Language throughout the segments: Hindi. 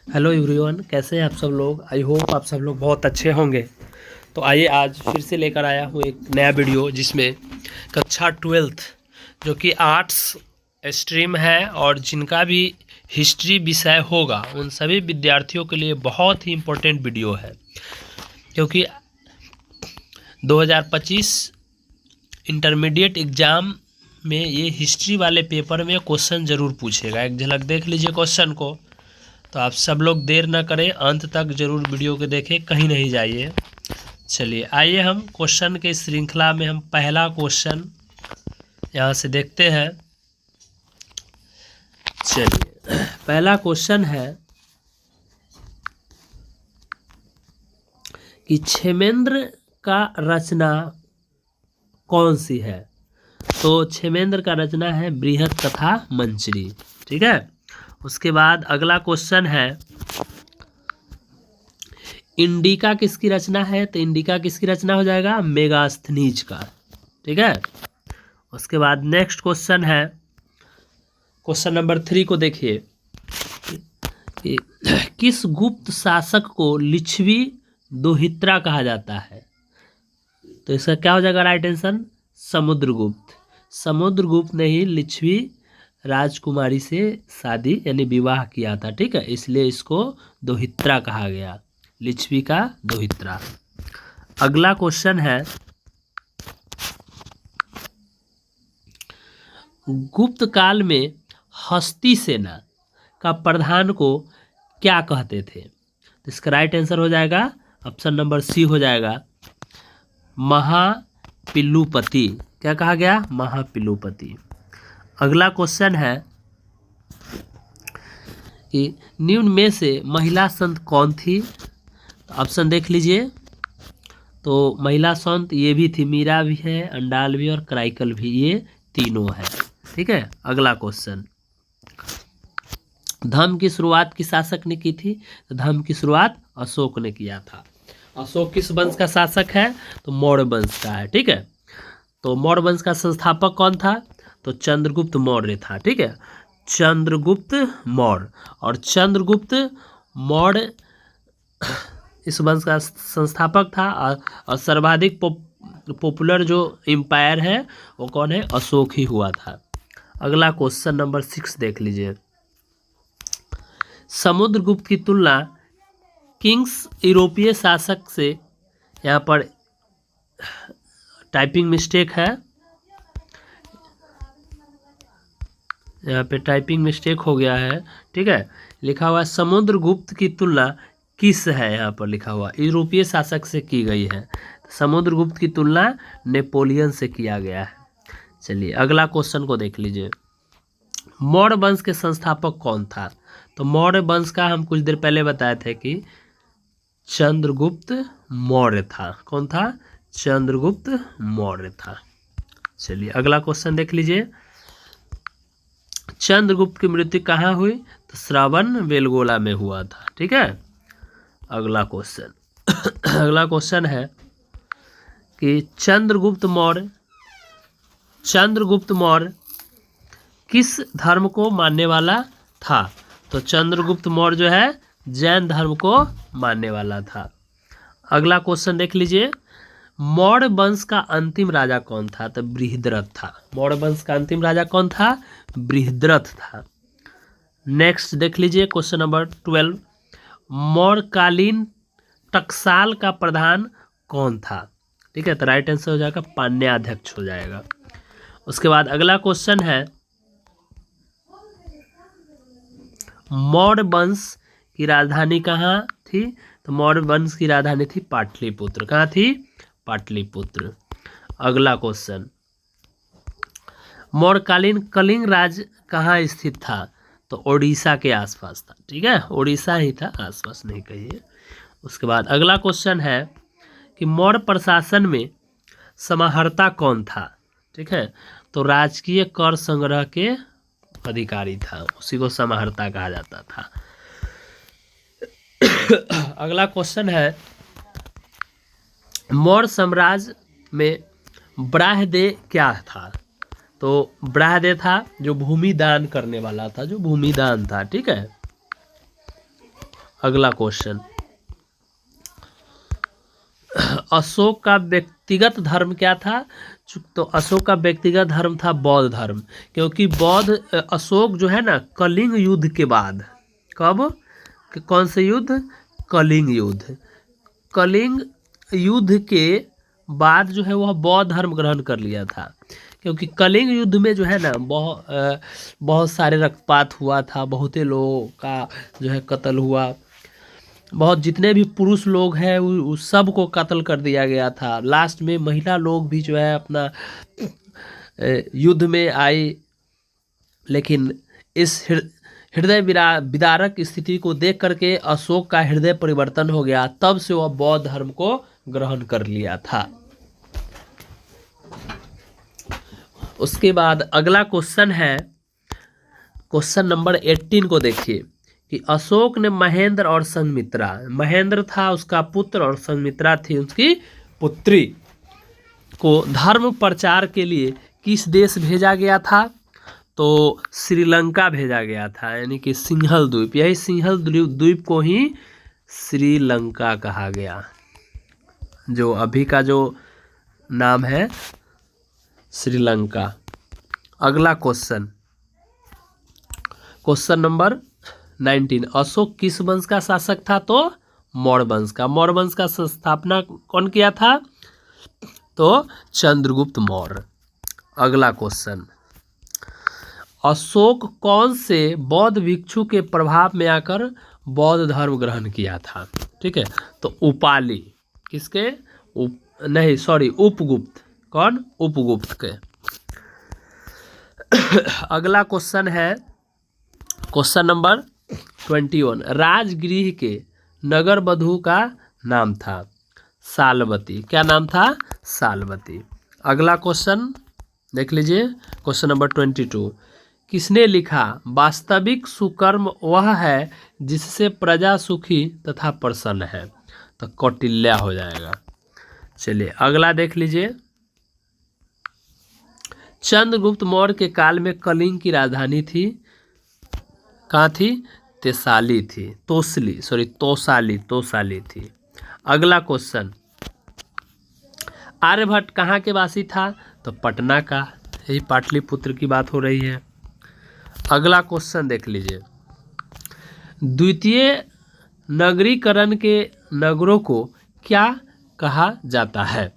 हेलो एवरीवन, कैसे हैं आप सब लोग। आई होप आप सब लोग बहुत अच्छे होंगे। तो आइए आज फिर से लेकर आया हूँ एक नया वीडियो जिसमें कक्षा 12th जो कि आर्ट्स स्ट्रीम है और जिनका भी हिस्ट्री विषय होगा उन सभी विद्यार्थियों के लिए बहुत ही इम्पोर्टेंट वीडियो है, क्योंकि 2025 इंटरमीडिएट एग्ज़ाम में ये हिस्ट्री वाले पेपर में क्वेश्चन ज़रूर पूछेगा। एक झलक देख लीजिए क्वेश्चन को। तो आप सब लोग देर न करें, अंत तक जरूर वीडियो को देखें, कहीं नहीं जाइए। चलिए आइए हम क्वेश्चन के श्रृंखला में हम पहला क्वेश्चन यहाँ से देखते हैं। चलिए पहला क्वेश्चन है कि क्षेमेंद्र का रचना कौन सी है। तो क्षेमेंद्र का रचना है बृहत कथा मंजरी। ठीक है। उसके बाद अगला क्वेश्चन है इंडिका किसकी रचना है। तो इंडिका किसकी रचना हो जाएगा, मेगास्थनीज का। ठीक है। उसके बाद नेक्स्ट क्वेश्चन है, क्वेश्चन नंबर 3 को देखिए कि किस गुप्त शासक को लिच्छवी दोहित्रा कहा जाता है। तो इसका क्या हो जाएगा राइट आंसर, समुद्रगुप्त। समुद्रगुप्त ने ही लिच्छवी राजकुमारी से शादी यानी विवाह किया था। ठीक है, इसलिए इसको दोहित्रा कहा गया, लिच्छवी का दोहित्रा। अगला क्वेश्चन है गुप्त काल में हस्ती सेना का प्रधान को क्या कहते थे। तो इसका राइट आंसर हो जाएगा ऑप्शन नंबर सी हो जाएगा, महापिल्लुपति। क्या कहा गया, महापिल्लुपति। अगला क्वेश्चन है कि निम्न में से महिला संत कौन थी। तो ऑप्शन देख लीजिए। तो महिला संत ये भी थी, मीरा भी है, अंडाल भी और कराइकल भी, ये तीनों है। ठीक है। अगला क्वेश्चन, धर्म की शुरुआत किस शासक ने की थी। तो धर्म की शुरुआत अशोक ने किया था। अशोक किस वंश का शासक है, तो मौर्य वंश का है। ठीक है। तो मौर्य वंश का संस्थापक कौन था, तो चंद्रगुप्त मौर्य था। ठीक है, चंद्रगुप्त मौर्य। और चंद्रगुप्त मौर्य इस वंश का संस्थापक था। और सर्वाधिक पॉपुलर जो एम्पायर है वो कौन है, अशोक ही हुआ था। अगला क्वेश्चन नंबर 6 देख लीजिए, समुद्रगुप्त की तुलना किंग्स यूरोपीय शासक से, यहाँ पर टाइपिंग मिस्टेक है, यहाँ पे टाइपिंग मिस्टेक हो गया है। ठीक है, लिखा हुआ है समुद्रगुप्त की तुलना किस है, यहाँ पर लिखा हुआ यूरोपीय शासक से की गई है। समुद्रगुप्त की तुलना नेपोलियन से किया गया है। चलिए अगला क्वेश्चन को देख लीजिए, मौर्य वंश के संस्थापक कौन था। तो मौर्य वंश का हम कुछ देर पहले बताए थे कि चंद्रगुप्त मौर्य था। कौन था, चंद्रगुप्त मौर्य था। चलिए अगला क्वेश्चन देख लीजिए, चंद्रगुप्त की मृत्यु कहाँ हुई। तो श्रवण बेलगोला में हुआ था। ठीक है। अगला क्वेश्चन अगला क्वेश्चन है कि चंद्रगुप्त मौर्य किस धर्म को मानने वाला था। तो चंद्रगुप्त मौर्य जो है जैन धर्म को मानने वाला था। अगला क्वेश्चन देख लीजिए, मौर्य वंश का अंतिम राजा कौन था। तो बृहद्रथ था। मौर्य वंश का अंतिम राजा कौन था, बृहद्रथ था। नेक्स्ट देख लीजिए क्वेश्चन नंबर 12, मौर्यकालीन टकसाल का प्रधान कौन था। ठीक है, तो राइट आंसर हो जाएगा पाण्याध्यक्ष हो जाएगा। उसके बाद अगला क्वेश्चन है, मौर्य वंश की राजधानी कहाँ थी। तो मौर्य वंश की राजधानी थी पाटलिपुत्र। कहाँ थी, पाटलिपुत्र। अगला क्वेश्चन, मौर्यकालीन कलिंग राज कहाँ स्थित था। तो उड़ीसा के आसपास था। ठीक है, उड़ीसा ही था, आसपास नहीं कहिए। उसके बाद अगला क्वेश्चन है कि मौर्य प्रशासन में समाहर्ता कौन था। ठीक है, तो राजकीय कर संग्रह के अधिकारी था, उसी को समाहर्ता कहा जाता था। अगला क्वेश्चन है, मौर्य साम्राज्य में ब्राह्मदेय क्या था। तो ब्राह्मदेय था जो भूमि दान करने वाला था, जो भूमि दान था। ठीक है। अगला क्वेश्चन, अशोक का व्यक्तिगत धर्म क्या था? तो अशोक का व्यक्तिगत धर्म था बौद्ध धर्म, क्योंकि अशोक जो है ना कलिंग युद्ध के बाद, कब, कौन से युद्ध? कलिंग युद्ध। कलिंग युद्ध के बाद जो है वह बौद्ध धर्म ग्रहण कर लिया था, क्योंकि कलिंग युद्ध में जो है ना बहुत सारे रक्तपात हुआ था, बहुत लोगों का जो है कत्ल हुआ, बहुत जितने भी पुरुष लोग हैं उस सब को कत्ल कर दिया गया था। लास्ट में महिला लोग भी जो है अपना युद्ध में आई, लेकिन इस हृदय विदारक स्थिति को देख करके अशोक का हृदय परिवर्तन हो गया, तब से वह बौद्ध धर्म को ग्रहण कर लिया था। उसके बाद अगला क्वेश्चन है, क्वेश्चन नंबर 18 को देखिए कि अशोक ने महेंद्र और संघमित्रा, महेंद्र था उसका पुत्र और संघमित्रा थी उसकी पुत्री, को धर्म प्रचार के लिए किस देश भेजा गया था? तो श्रीलंका भेजा गया था, यानी कि सिंहल द्वीप, यही सिंहल द्वीप को ही श्रीलंका कहा गया, जो अभी का जो नाम है श्रीलंका। अगला क्वेश्चन, क्वेश्चन नंबर 19, अशोक किस वंश का शासक था? तो मौर्य वंश का। मौर्य वंश का स्थापना कौन किया था? तो चंद्रगुप्त मौर्य। अगला क्वेश्चन, अशोक कौन से बौद्ध भिक्षु के प्रभाव में आकर बौद्ध धर्म ग्रहण किया था? ठीक है, तो उपाली, किसके? उपगुप्त। कौन? उपगुप्त के। अगला क्वेश्चन है क्वेश्चन नंबर 21, राजगृह के नगर वधु का नाम था सालवती। क्या नाम था? सालवती। अगला क्वेश्चन देख लीजिए, क्वेश्चन नंबर 22, किसने लिखा वास्तविक सुकर्म वह है जिससे प्रजा सुखी तथा प्रसन्न है? तो कौटिल्य हो जाएगा। चलिए अगला देख लीजिए, चंद्रगुप्त मौर्य के काल में कलिंग की राजधानी थी, कहाँ थी? तोसाली थी, तोसाली थी। अगला क्वेश्चन, आर्यभट्ट कहाँ के वासी था? तो पटना का, यही पाटलिपुत्र की बात हो रही है। अगला क्वेश्चन देख लीजिए, द्वितीय नगरीकरण के नगरों को क्या कहा जाता है?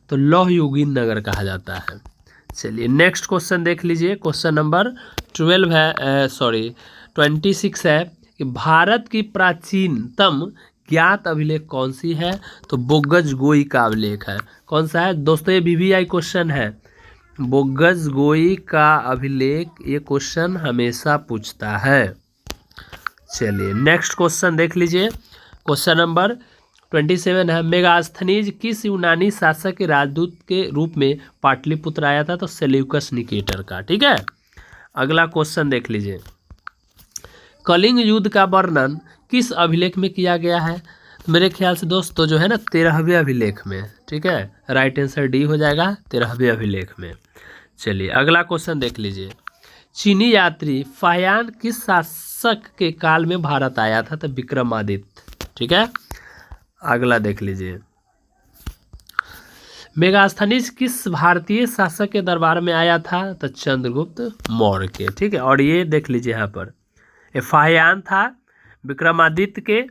तो लौह युगीन नगर कहा जाता है। चलिए नेक्स्ट क्वेश्चन देख लीजिए, क्वेश्चन नंबर 26 है कि भारत की प्राचीनतम ज्ञात अभिलेख कौन सी है? तो बोगज गोई का अभिलेख है। कौन सा है दोस्तों? ये VVI क्वेश्चन है, बोगज गोई का अभिलेख, ये क्वेश्चन हमेशा पूछता है। चलिए नेक्स्ट क्वेश्चन देख लीजिए, क्वेश्चन नंबर 27 है, मेगास्थनीज किस यूनानी शासक के राजदूत के रूप में पाटलिपुत्र आया था? तो सेल्यूकस निकेटर का। ठीक है, अगला क्वेश्चन देख लीजिए, कलिंग युद्ध का वर्णन किस अभिलेख में किया गया है? मेरे ख्याल से दोस्तों जो है ना 13वें अभिलेख में। ठीक है, राइट आंसर डी हो जाएगा, 13वें अभिलेख में। चलिए अगला क्वेश्चन देख लीजिए, चीनी यात्री फाहियान किस शासक के काल में भारत आया था? तो विक्रमादित्य। ठीक है, अगला देख लीजिए, मेगास्थनीज किस भारतीय शासक के दरबार में आया था? तो चंद्रगुप्त मौर्य के। ठीक है, और ये देख लीजिए यहाँ पर फाहियान था विक्रमादित्य के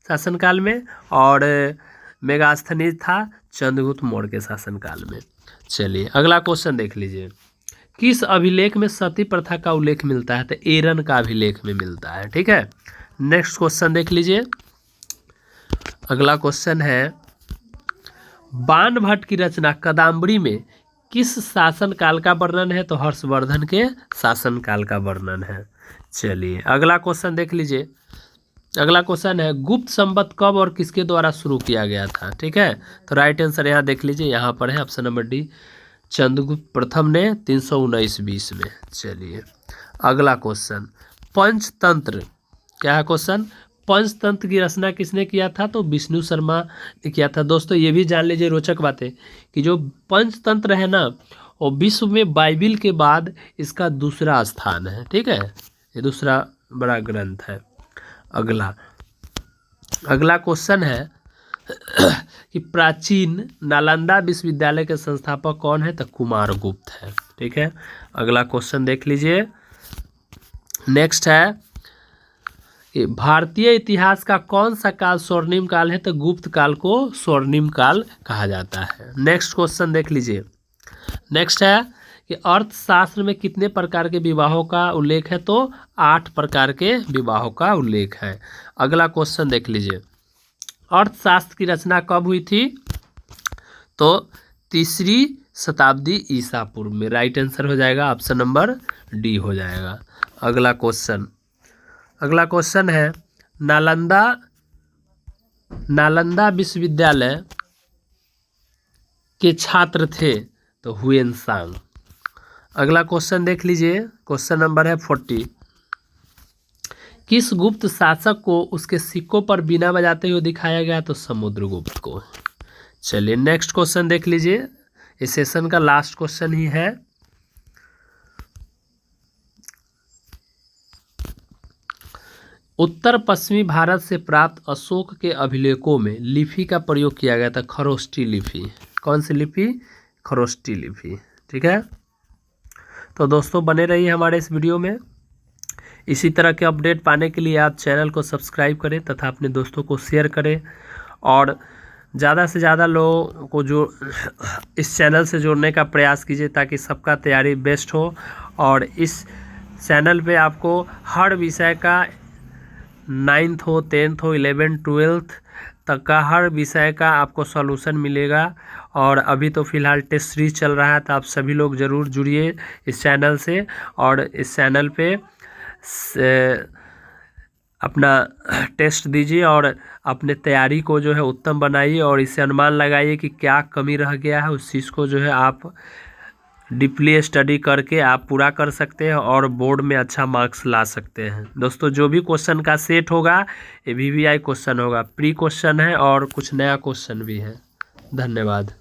शासनकाल में, और मेगास्थनीज था चंद्रगुप्त मौर्य के शासनकाल में। चलिए अगला क्वेश्चन देख लीजिए, किस अभिलेख में सती प्रथा का उल्लेख मिलता है? तो एरन का अभिलेख में मिलता है। ठीक है, नेक्स्ट क्वेश्चन देख लीजिए, अगला क्वेश्चन है, बाणभट्ट की रचना कादम्बरी में किस शासन काल का वर्णन है? तो हर्षवर्धन के शासन काल का वर्णन है। चलिए अगला क्वेश्चन देख लीजिए, अगला क्वेश्चन है, गुप्त संवत कब और किसके द्वारा शुरू किया गया था? ठीक है, तो राइट आंसर यहाँ देख लीजिए, यहाँ पर है ऑप्शन नंबर डी, चंद्रगुप्त प्रथम ने 319-20 में। चलिए अगला क्वेश्चन, पंचतंत्र क्या है? क्वेश्चन, पंचतंत्र की रचना किसने किया था? तो विष्णु शर्मा ने किया था। दोस्तों ये भी जान लीजिए रोचक बातें कि जो पंचतंत्र है ना वो विश्व में बाइबिल के बाद इसका दूसरा स्थान है। ठीक है, ये दूसरा बड़ा ग्रंथ है। अगला अगला क्वेश्चन है कि प्राचीन नालंदा विश्वविद्यालय के संस्थापक कौन है? तो कुमारगुप्त है। ठीक है, अगला क्वेश्चन देख लीजिए। नेक्स्ट है कि भारतीय इतिहास का कौन सा काल स्वर्णिम काल है? तो गुप्त काल को स्वर्णिम काल कहा जाता है। नेक्स्ट क्वेश्चन देख लीजिए। नेक्स्ट है कि अर्थशास्त्र में कितने प्रकार के विवाहों का उल्लेख है? तो 8 प्रकार के विवाहों का उल्लेख है। अगला क्वेश्चन देख लीजिए। अर्थशास्त्र की रचना कब हुई थी? तो 3री शताब्दी ईसा पूर्व में। राइट आंसर हो जाएगा ऑप्शन नंबर डी हो जाएगा। अगला क्वेश्चन है नालंदा विश्वविद्यालय के छात्र थे? तो हुएनसांग। अगला क्वेश्चन देख लीजिए। क्वेश्चन नंबर है 40। किस गुप्त शासक को उसके सिक्कों पर बीना बजाते हुए दिखाया गया? तो समुद्रगुप्त को। चलिए नेक्स्ट क्वेश्चन देख लीजिए। इस सेशन का लास्ट क्वेश्चन ही है। उत्तर पश्चिमी भारत से प्राप्त अशोक के अभिलेखों में लिपि का प्रयोग किया गया था। खरोष्टी लिपि। कौन सी लिपि? खरोष्टी लिपि। ठीक है, तो दोस्तों बने रहिए हमारे इस वीडियो में। इसी तरह के अपडेट पाने के लिए आप चैनल को सब्सक्राइब करें तथा अपने दोस्तों को शेयर करें और ज़्यादा से ज़्यादा लोगों को जो इस चैनल से जोड़ने का प्रयास कीजिए ताकि सबका तैयारी बेस्ट हो। और इस चैनल पे आपको हर विषय का 9th हो, 10th हो, 11th, 12th तक का हर विषय का आपको सॉल्यूशन मिलेगा। और अभी तो फ़िलहाल टेस्ट सीरीज चल रहा है, तो आप सभी लोग ज़रूर जुड़िए इस चैनल से और इस चैनल पे अपना टेस्ट दीजिए और अपने तैयारी को जो है उत्तम बनाइए और इससे अनुमान लगाइए कि क्या कमी रह गया है। उस चीज़ को जो है आप डीपली स्टडी करके आप पूरा कर सकते हैं और बोर्ड में अच्छा मार्क्स ला सकते हैं। दोस्तों जो भी क्वेश्चन का सेट होगा ये VVI क्वेश्चन होगा, प्री क्वेश्चन है और कुछ नया क्वेश्चन भी है। धन्यवाद।